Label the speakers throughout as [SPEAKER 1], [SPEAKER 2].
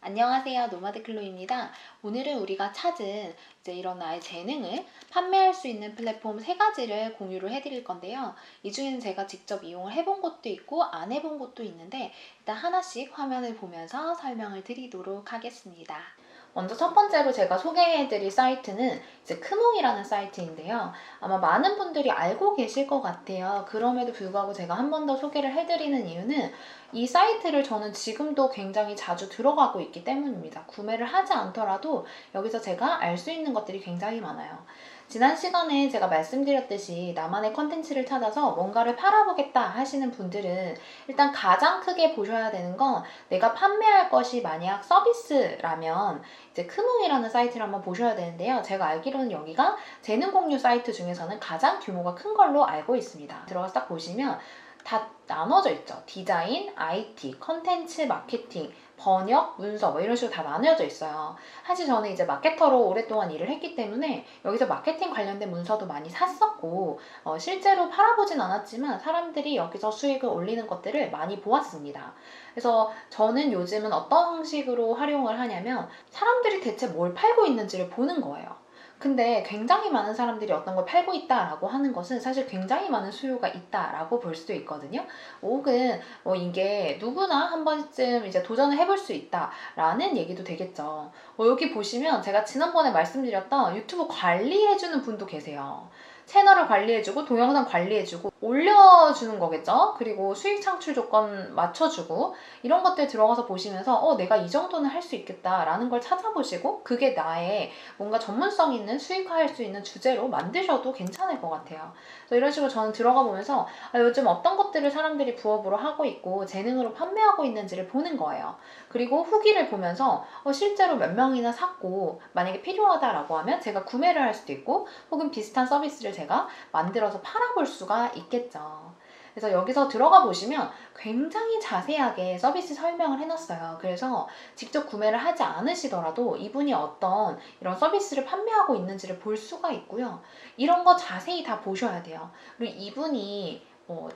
[SPEAKER 1] 안녕하세요. 노마드클로입니다. 오늘은 우리가 찾은 이런 나의 재능을 판매할 수 있는 플랫폼 3가지를 공유를 해드릴 건데요. 이 중에는 제가 직접 이용을 해본 것도 있고 안 해본 것도 있는데 일단 하나씩 화면을 보면서 설명을 드리도록 하겠습니다. 먼저 첫 번째로 제가 소개해드릴 사이트는 크몽이라는 사이트인데요. 아마 많은 분들이 알고 계실 것 같아요. 그럼에도 불구하고 제가 한 번 더 소개를 해드리는 이유는 이 사이트를 저는 지금도 굉장히 자주 들어가고 있기 때문입니다. 구매를 하지 않더라도 여기서 제가 알 수 있는 것들이 굉장히 많아요. 지난 시간에 제가 말씀드렸듯이 나만의 컨텐츠를 찾아서 뭔가를 팔아보겠다 하시는 분들은 일단 가장 크게 보셔야 되는 건 내가 판매할 것이 만약 서비스라면 크몽이라는 사이트를 한번 보셔야 되는데요. 제가 알기로는 여기가 재능 공유 사이트 중에서는 가장 규모가 큰 걸로 알고 있습니다. 들어가서 딱 보시면 다 나눠져 있죠. 디자인, IT, 컨텐츠, 마케팅, 번역, 문서 뭐 이런 식으로 다 나뉘어져 있어요. 사실 저는 이제 마케터로 오랫동안 일을 했기 때문에 여기서 마케팅 관련된 문서도 많이 샀었고 실제로 팔아보진 않았지만 사람들이 여기서 수익을 올리는 것들을 많이 보았습니다. 그래서 저는 요즘은 어떤 방식으로 활용을 하냐면 사람들이 대체 뭘 팔고 있는지를 보는 거예요. 근데 굉장히 많은 사람들이 어떤 걸 팔고 있다라고 하는 것은 사실 굉장히 많은 수요가 있다라고 볼 수도 있거든요. 혹은 이게 누구나 한 번쯤 이제 도전을 해볼 수 있다라는 얘기도 되겠죠. 여기 보시면 제가 지난번에 말씀드렸던 유튜브 관리해주는 분도 계세요. 채널을 관리해주고 동영상 관리해주고 올려주는 거겠죠. 그리고 수익 창출 조건 맞춰주고 이런 것들 들어가서 보시면서 내가 이 정도는 할 수 있겠다라는 걸 찾아보시고 그게 나의 뭔가 전문성 있는 수익화할 수 있는 주제로 만드셔도 괜찮을 것 같아요. 그래서 이런 식으로 저는 들어가 보면서 요즘 어떤 것들을 사람들이 부업으로 하고 있고 재능으로 판매하고 있는지를 보는 거예요. 그리고 후기를 보면서 실제로 몇 명이나 샀고 만약에 필요하다라고 하면 제가 구매를 할 수도 있고 혹은 비슷한 서비스를 제가 만들어서 팔아볼 수가 있겠죠. 그래서 여기서 들어가 보시면 굉장히 자세하게 서비스 설명을 해놨어요. 그래서 직접 구매를 하지 않으시더라도 이분이 어떤 이런 서비스를 판매하고 있는지를 볼 수가 있고요. 이런 거 자세히 다 보셔야 돼요. 그리고 이분이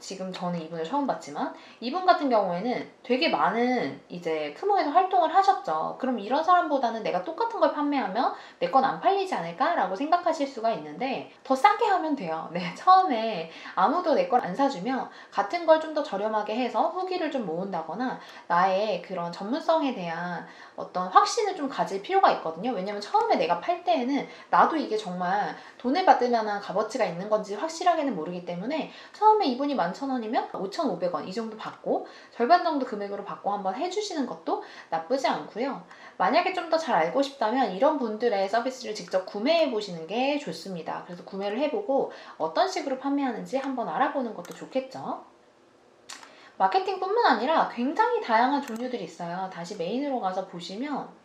[SPEAKER 1] 지금 저는 이분을 처음 봤지만 이분 같은 경우에는 되게 많은 이제 크몽에서 활동을 하셨죠. 그럼 이런 사람보다는 내가 똑같은 걸 판매하면 내 건 안 팔리지 않을까라고 생각하실 수가 있는데 더 싸게 하면 돼요. 네, 처음에 아무도 내 걸 안 사주면 같은 걸 좀 더 저렴하게 해서 후기를 좀 모은다거나 나의 그런 전문성에 대한 어떤 확신을 좀 가질 필요가 있거든요. 왜냐면 처음에 내가 팔 때에는 나도 이게 정말 돈을 받을 만한 값어치가 있는 건지 확실하게는 모르기 때문에 처음에 이분이 11,000원이면 5,500원 이 정도 받고 절반 정도 금액으로 받고 한번 해주시는 것도 나쁘지 않고요. 만약에 좀 더 잘 알고 싶다면 이런 분들의 서비스를 직접 구매해 보시는 게 좋습니다. 그래서 구매를 해보고 어떤 식으로 판매하는지 한번 알아보는 것도 좋겠죠. 마케팅뿐만 아니라 굉장히 다양한 종류들이 있어요. 다시 메인으로 가서 보시면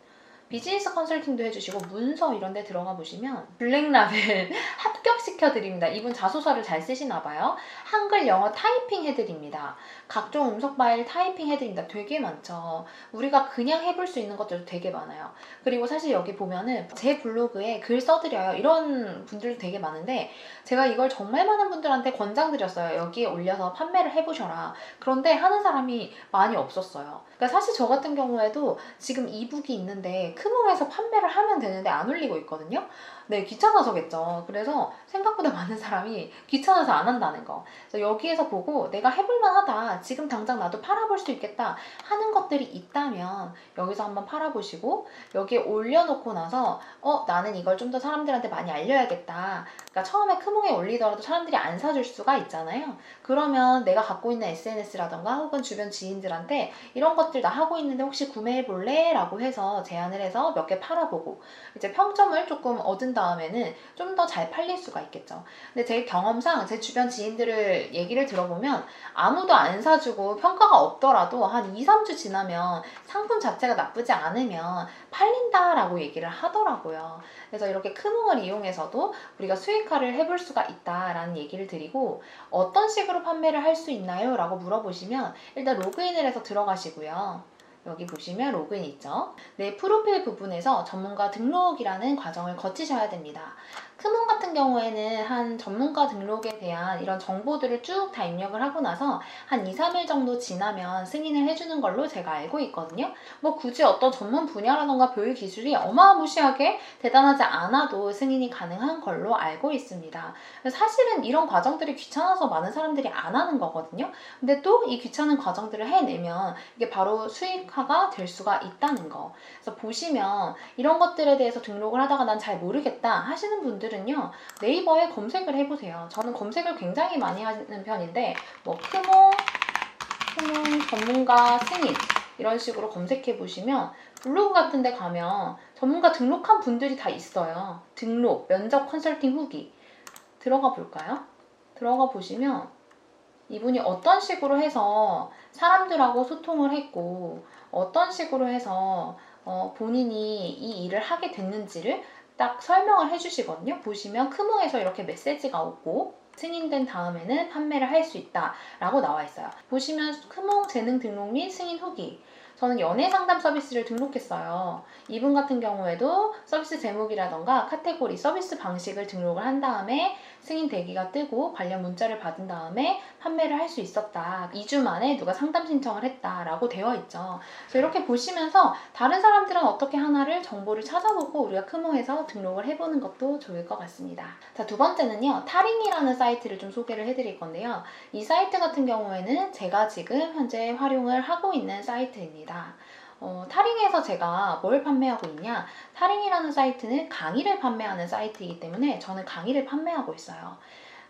[SPEAKER 1] 비즈니스 컨설팅도 해주시고 문서 이런 데 들어가 보시면 블랙라벨 합격시켜 드립니다. 이분 자소서를 잘 쓰시나 봐요. 한글, 영어 타이핑 해드립니다. 각종 음성 파일 타이핑 해드립니다. 되게 많죠. 우리가 그냥 해볼 수 있는 것들도 되게 많아요. 그리고 사실 여기 보면은 제 블로그에 글 써드려요. 이런 분들도 되게 많은데 제가 이걸 정말 많은 분들한테 권장드렸어요. 여기에 올려서 판매를 해보셔라. 그런데 하는 사람이 많이 없었어요. 그러니까 사실 저 같은 경우에도 지금 이북이 있는데 크몽에서 판매를 하면 되는데 안 올리고 있거든요. 네, 귀찮아서겠죠. 그래서 생각보다 많은 사람이 귀찮아서 안 한다는 거. 그래서 여기에서 보고 내가 해볼만 하다. 지금 당장 나도 팔아볼 수 있겠다 하는 것들이 있다면 여기서 한번 팔아보시고 여기에 올려놓고 나서 나는 이걸 좀 더 사람들한테 많이 알려야겠다. 그러니까 처음에 크몽에 올리더라도 사람들이 안 사줄 수가 있잖아요. 그러면 내가 갖고 있는 SNS라던가 혹은 주변 지인들한테 이런 것들 나 하고 있는데 혹시 구매해볼래? 라고 해서 제안을 해서 몇 개 팔아보고 이제 평점을 조금 얻은 다음에는 좀 더 잘 팔릴 수가 있겠죠. 근데 제 경험상 제 주변 지인들을 얘기를 들어보면 아무도 안 사주고 평가가 없더라도 한 2, 3주 지나면 상품 자체가 나쁘지 않으면 팔린다라고 얘기를 하더라고요. 그래서 이렇게 크몽을 이용해서도 우리가 수익화를 해볼 수가 있다라는 얘기를 드리고 어떤 식으로 판매를 할 수 있나요? 라고 물어보시면 일단 로그인을 해서 들어가시고요. 여기 보시면 로그인 있죠? 내 프로필 부분에서 전문가 등록이라는 과정을 거치셔야 됩니다. 크몬 같은 경우에는 한 전문가 등록에 대한 이런 정보들을 쭉 다 입력을 하고 나서 한 2, 3일 정도 지나면 승인을 해주는 걸로 제가 알고 있거든요. 뭐 굳이 어떤 전문 분야라던가 교육 기술이 어마무시하게 대단하지 않아도 승인이 가능한 걸로 알고 있습니다. 사실은 이런 과정들이 귀찮아서 많은 사람들이 안 하는 거거든요. 근데 또 이 귀찮은 과정들을 해내면 이게 바로 수익화가 될 수가 있다는 거. 그래서 보시면 이런 것들에 대해서 등록을 하다가 난 잘 모르겠다 하시는 분들은요, 네이버에 검색을 해보세요. 저는 검색을 굉장히 많이 하는 편인데 뭐 크몬 전문가 승인 이런 식으로 검색해 보시면 블로그 같은 데 가면 전문가 등록한 분들이 다 있어요. 등록, 면접 컨설팅 후기 들어가 볼까요? 들어가 보시면 이분이 어떤 식으로 해서 사람들하고 소통을 했고 어떤 식으로 해서 본인이 이 일을 하게 됐는지를 딱 설명을 해주시거든요. 보시면 크몽에서 이렇게 메시지가 오고 승인된 다음에는 판매를 할 수 있다 라고 나와 있어요. 보시면 크몽 재능 등록 및 승인 후기, 저는 연애 상담 서비스를 등록했어요. 이분 같은 경우에도 서비스 제목이라던가 카테고리, 서비스 방식을 등록을 한 다음에 승인 대기가 뜨고 관련 문자를 받은 다음에 판매를 할 수 있었다. 2주 만에 누가 상담 신청을 했다라고 되어 있죠. 그래서 이렇게 보시면서 다른 사람들은 어떻게 하나를 정보를 찾아보고 우리가 크모에서 등록을 해보는 것도 좋을 것 같습니다. 자, 두 번째는요. 타링이라는 사이트를 좀 소개를 해드릴 건데요. 이 사이트 같은 경우에는 제가 지금 현재 활용을 하고 있는 사이트입니다. 타링에서 제가 뭘 판매하고 있냐? 타링이라는 사이트는 강의를 판매하는 사이트이기 때문에 저는 강의를 판매하고 있어요.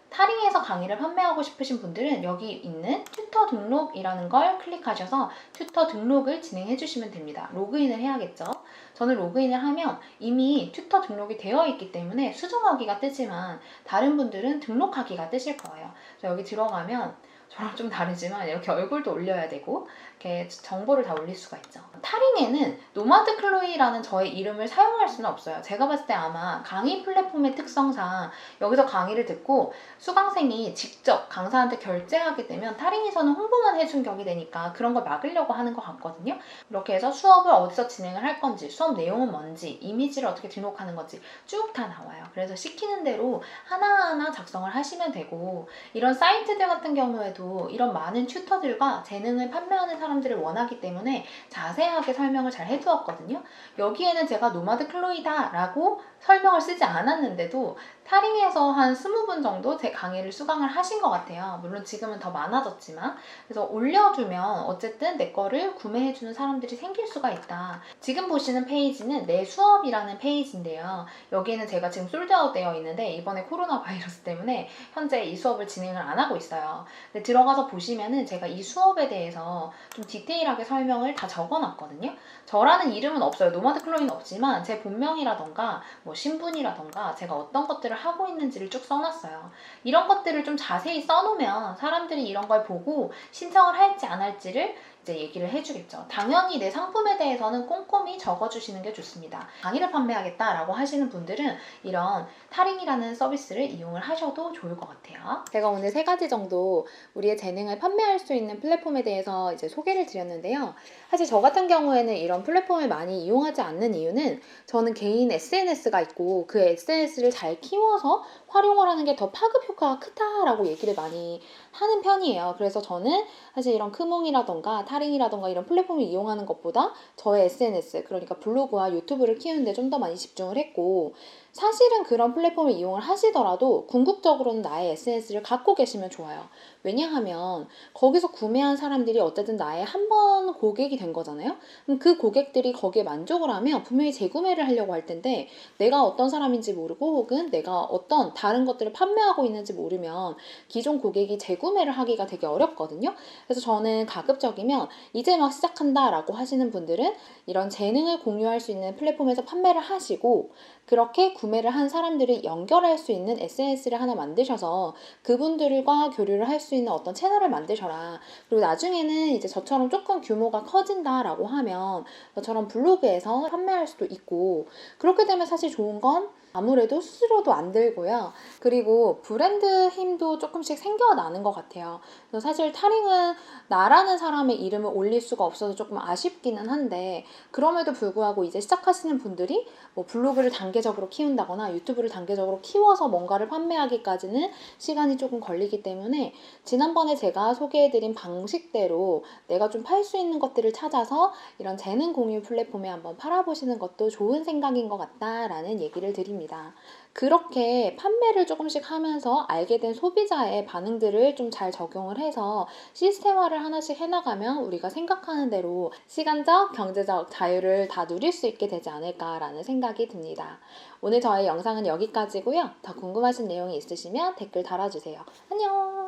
[SPEAKER 1] 타링에서 강의를 판매하고 싶으신 분들은 여기 있는 튜터 등록이라는 걸 클릭하셔서 튜터 등록을 진행해 주시면 됩니다. 로그인을 해야겠죠. 저는 로그인을 하면 이미 튜터 등록이 되어 있기 때문에 수정하기가 뜨지만 다른 분들은 등록하기가 뜨실 거예요. 여기 들어가면 저랑 좀 다르지만 이렇게 얼굴도 올려야 되고 이렇게 정보를 다 올릴 수가 있죠. 타링에는 노마드 클로이라는 저의 이름을 사용할 수는 없어요. 제가 봤을 때 아마 강의 플랫폼의 특성상 여기서 강의를 듣고 수강생이 직접 강사한테 결제하게 되면 타링에서는 홍보만 해준 격이 되니까 그런 걸 막으려고 하는 것 같거든요. 이렇게 해서 수업을 어디서 진행을 할 건지, 수업 내용은 뭔지, 이미지를 어떻게 등록하는 건지 쭉 다 나와요. 그래서 시키는 대로 하나하나 작성을 하시면 되고, 이런 사이트들 같은 경우에도 이런 많은 튜터들과 재능을 판매하는 사람들을 원하기 때문에 자세하게 설명을 잘 해두었거든요. 여기에는 제가 노마드 클로이다 라고 설명을 쓰지 않았는데도 타링에서 한 20분 정도 제 강의를 수강을 하신 것 같아요. 물론 지금은 더 많아졌지만. 그래서 올려주면 어쨌든 내 거를 구매해주는 사람들이 생길 수가 있다. 지금 보시는 페이지는 내 수업이라는 페이지인데요. 여기에는 제가 지금 솔드아웃 되어 있는데 이번에 코로나 바이러스 때문에 현재 이 수업을 진행을 안 하고 있어요. 근데 들어가서 보시면은 제가 이 수업에 대해서 좀 디테일하게 설명을 다 적어놨거든요. 저라는 이름은 없어요. 노마드 클로이는 없지만 제 본명이라던가 뭐 신분이라던가 제가 어떤 것들을 하고 있는지를 쭉 써놨어요. 이런 것들을 좀 자세히 써놓으면 사람들이 이런 걸 보고 신청을 할지 안 할지를 이제 얘기를 해주겠죠. 당연히 내 상품에 대해서는 꼼꼼히 적어주시는 게 좋습니다. 강의를 판매하겠다라고 하시는 분들은 이런 타링이라는 서비스를 이용을 하셔도 좋을 것 같아요. 제가 오늘 3가지 정도 우리의 재능을 판매할 수 있는 플랫폼에 대해서 이제 소개를 드렸는데요. 사실 저 같은 경우에는 이런 플랫폼을 많이 이용하지 않는 이유는 저는 개인 SNS가 있고 그 SNS를 잘 키워서 활용을 하는 게 더 파급 효과가 크다라고 얘기를 많이 하는 편이에요. 그래서 저는 사실 이런 크몽이라던가 타링이라던가 이런 플랫폼을 이용하는 것보다 저의 SNS, 그러니까 블로그와 유튜브를 키우는데 좀 더 많이 집중을 했고, 사실은 그런 플랫폼을 이용을 하시더라도 궁극적으로는 나의 SNS를 갖고 계시면 좋아요. 왜냐하면 거기서 구매한 사람들이 어쨌든 나의 한 번 고객이 된 거잖아요. 그럼 그 고객들이 거기에 만족을 하면 분명히 재구매를 하려고 할 텐데 내가 어떤 사람인지 모르고 혹은 내가 어떤 다른 것들을 판매하고 있는지 모르면 기존 고객이 재구매를 하기가 되게 어렵거든요. 그래서 저는 가급적이면 이제 막 시작한다 라고 하시는 분들은 이런 재능을 공유할 수 있는 플랫폼에서 판매를 하시고, 그렇게 구매를 한 사람들을 연결할 수 있는 SNS를 하나 만드셔서 그분들과 교류를 할 수 있는 어떤 채널을 만드셔라. 그리고 나중에는 이제 저처럼 조금 규모가 커진다라고 하면 저처럼 블로그에서 판매할 수도 있고, 그렇게 되면 사실 좋은 건 아무래도 수수료도 안 들고요. 그리고 브랜드 힘도 조금씩 생겨나는 것 같아요. 그래서 사실 타링은 나라는 사람의 이름을 올릴 수가 없어서 조금 아쉽기는 한데, 그럼에도 불구하고 이제 시작하시는 분들이 뭐 블로그를 단계적으로 키운다 올린다거나 유튜브를 단계적으로 키워서 뭔가를 판매하기까지는 시간이 조금 걸리기 때문에 지난번에 제가 소개해드린 방식대로 내가 좀 팔 수 있는 것들을 찾아서 이런 재능 공유 플랫폼에 한번 팔아보시는 것도 좋은 생각인 것 같다라는 얘기를 드립니다. 그렇게 판매를 조금씩 하면서 알게 된 소비자의 반응들을 좀 잘 적용을 해서 시스템화를 하나씩 해나가면 우리가 생각하는 대로 시간적, 경제적 자유를 다 누릴 수 있게 되지 않을까라는 생각이 듭니다. 오늘 저의 영상은 여기까지고요. 더 궁금하신 내용이 있으시면 댓글 달아주세요. 안녕!